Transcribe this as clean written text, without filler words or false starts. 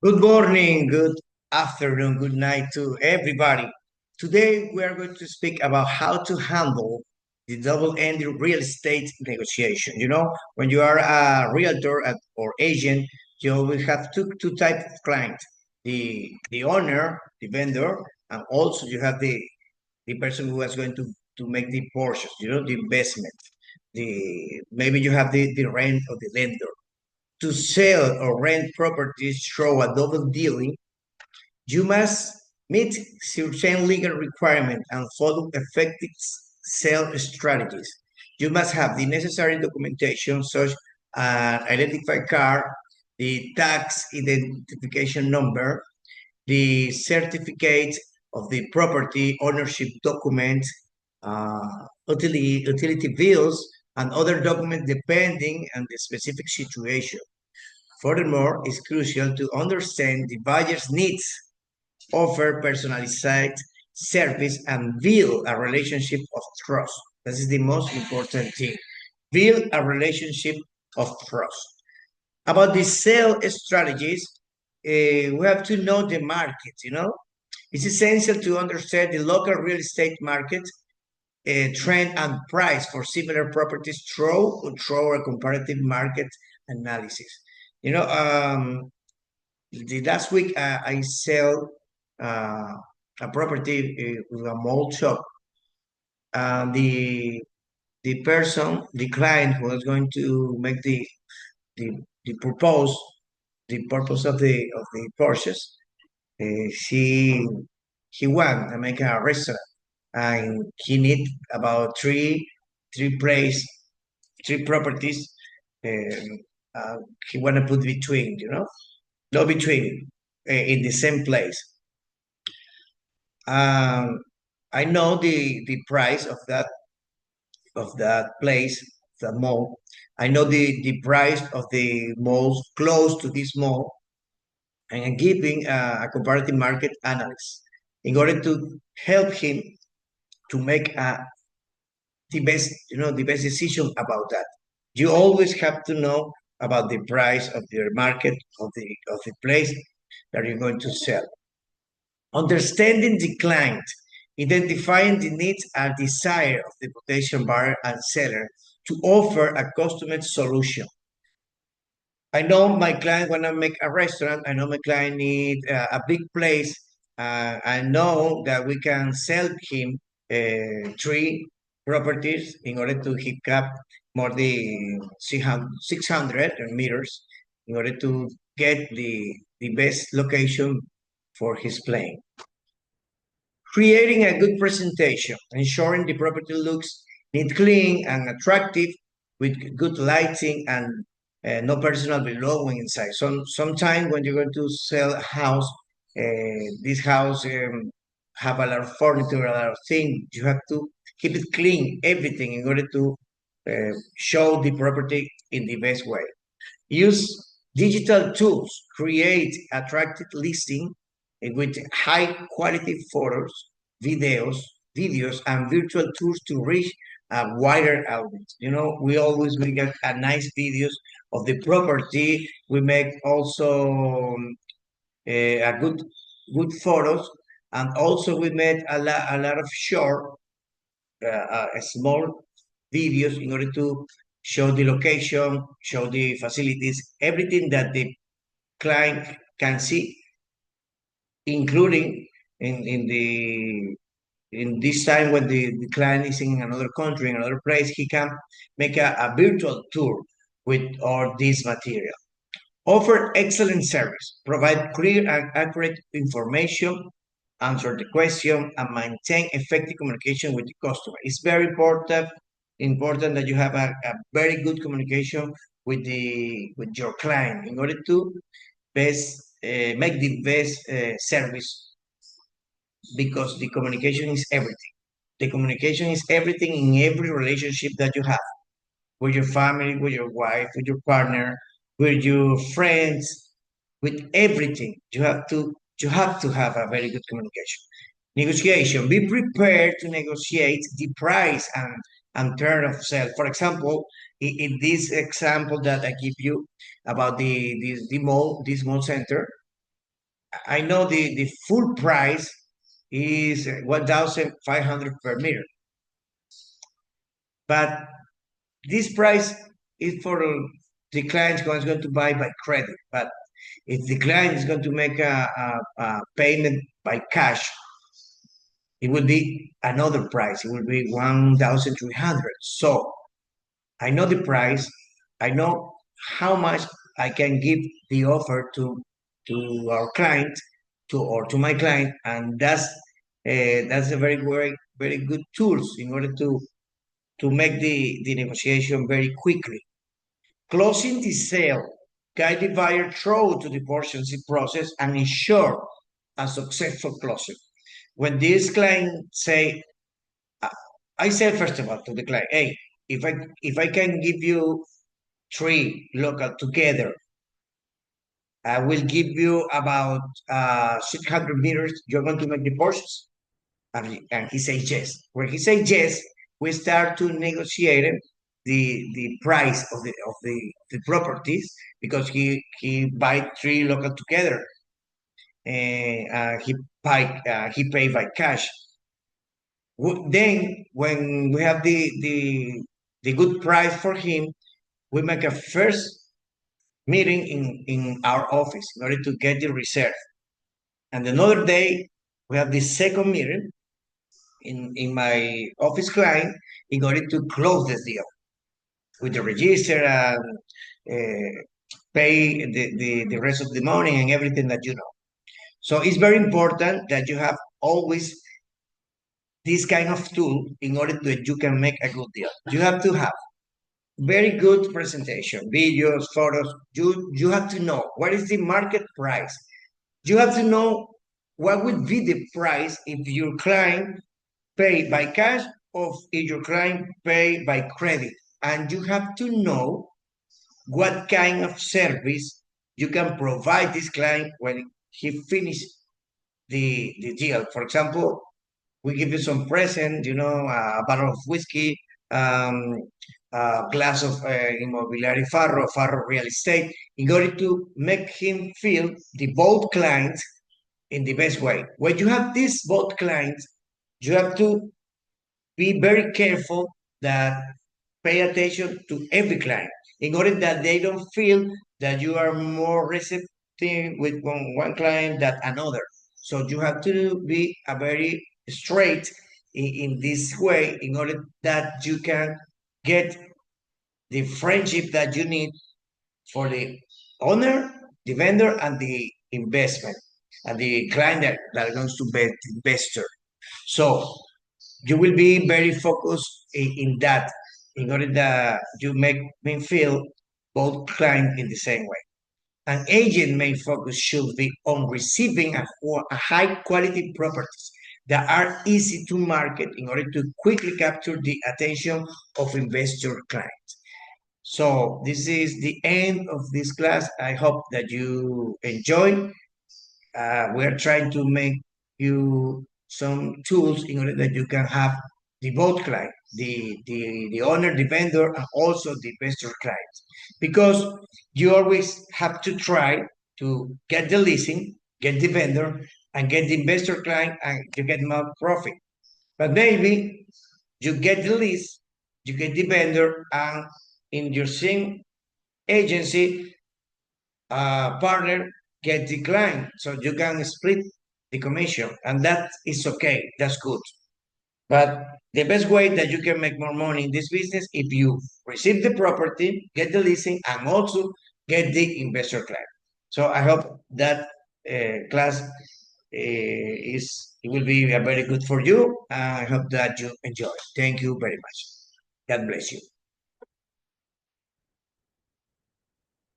Good morning, good afternoon, good night to everybody. Today we are going to speak about how to handle the double-ended real estate negotiation. When you are a realtor or agent, you always have two types of clients: the owner, the vendor, and also you have the person who is going to make the purchase. The investment. The maybe you have the rent of the lender to sell or rent properties through a double dealing. You must meet certain legal requirements and follow effective sale strategies. You must have the necessary documentation such as identified card, the tax identification number, the certificate of the property ownership document, utility bills, and other documents depending on the specific situation. Furthermore, it's crucial to understand the buyer's needs, offer personalized service, and build a relationship of trust. This is the most important thing. Build a relationship of trust. About the sale strategies, we have to know the market. It's essential to understand the local real estate market, trend and price for similar properties through a comparative market analysis. You know, the last week I sell uh, a property with a mall shop, and the client who was going to make the the propose the purpose of the purchase, she he want to make a restaurant, and he need about three properties. Um, he want to put between, no between, in the same place. Um, I know the price of that place, the mall. I know the price of the malls close to this mall, and I'm giving a comparative market analysis in order to help him to make the best decision about that. You always have to know about the price of your market of the place that you're going to sell. Understanding the client, identifying the needs and desire of the potential buyer and seller to offer a customized solution. I know my client want to make a restaurant. I know my client need a big place. I know that we can sell him three properties in order to hit up more than 600 meters in order to get the best location for his plane. Creating a good presentation, ensuring the property looks neat, clean, and attractive with good lighting and no personal belonging inside. Sometimes when you're going to sell a house, this house have a lot of furniture, a lot of things. You have to keep it clean, everything, in order to show the property in the best way. Use digital tools, create attractive listing with high quality photos, videos, and virtual tours to reach a wider audience. We always make a nice videos of the property. We make also a good photos, and also we made a lot of short, small videos in order to show the location, show the facilities, everything that the client can see, including in this time when the client is in another country, in another place, he can make a virtual tour with all this material. Offer excellent service, provide clear and accurate information, answer the question, and maintain effective communication with the customer. It's very important that you have a very good communication with your client in order to make the best service, because the communication is everything. The communication is everything in every relationship that you have with your family, with your wife, with your partner, with your friends, with everything. You have to have a very good communication. Negotiation. Be prepared to negotiate the price and term of sale. For example, in this example that I give you about the mall, this mall center, I know the full price is 1,500 per meter, but this price is for the client who is going to buy by credit. But if the client is going to make a payment by cash, it will be another price. It will be 1,300. So I know the price. I know how much I can give the offer to our client, to my client, and that's a very good tools in order to make the negotiation very quickly. Closing the sale, guide the buyer through to the purchasing process and ensure a successful closing. When this client say, uh, I say first of all to the client, hey, if I can give you three local together, I will give you about 600 meters. You're going to make the purchase, and he says yes. When he says yes, we start to negotiate the price of the properties because he buy three local together and he pay by cash. Then when we have the good price for him, we make a first meeting in our office in order to get the reserve. And another day we have the second meeting in my office client in order to close this deal with the register and pay the rest of the money and everything that you know. So it's very important that you have always this kind of tool in order that you can make a good deal. You have to have very good presentation, videos, photos. You have to know what is the market price. You have to know what would be the price if your client pay by cash or if your client pay by credit. And you have to know what kind of service you can provide this client when he finish the deal. For example, we give you some present, a bottle of whiskey, um, a glass of immobiliary farro real estate, in order to make him feel the both clients in the best way. When you have these both clients, you have to be very careful that pay attention to every client in order that they don't feel that you are more receptive with one client than another. So you have to be a very straight in this way in order that you can get the friendship that you need for the owner, the vendor, and the investment, and the client that goes to be the investor. So you will be very focused in that in order that you make me feel both clients in the same way. An agent main focus should be on receiving a high quality properties that are easy to market in order to quickly capture the attention of investor clients. So this is the end of this class. I hope that you enjoy. We're trying to make you some tools in order that you can have the both client, the owner, the vendor, and also the investor client. Because you always have to try to get the leasing, get the vendor, and get the investor client, and you get more profit. But maybe you get the lease, you get the vendor, and in your same agency, partner get declined. So you can split the commission, and that is okay. That's good. But the best way that you can make more money in this business if you receive the property, get the leasing, and also get the investor client. So I hope that class is it will be very good for you. I hope that you enjoy. Thank you very much. God bless you.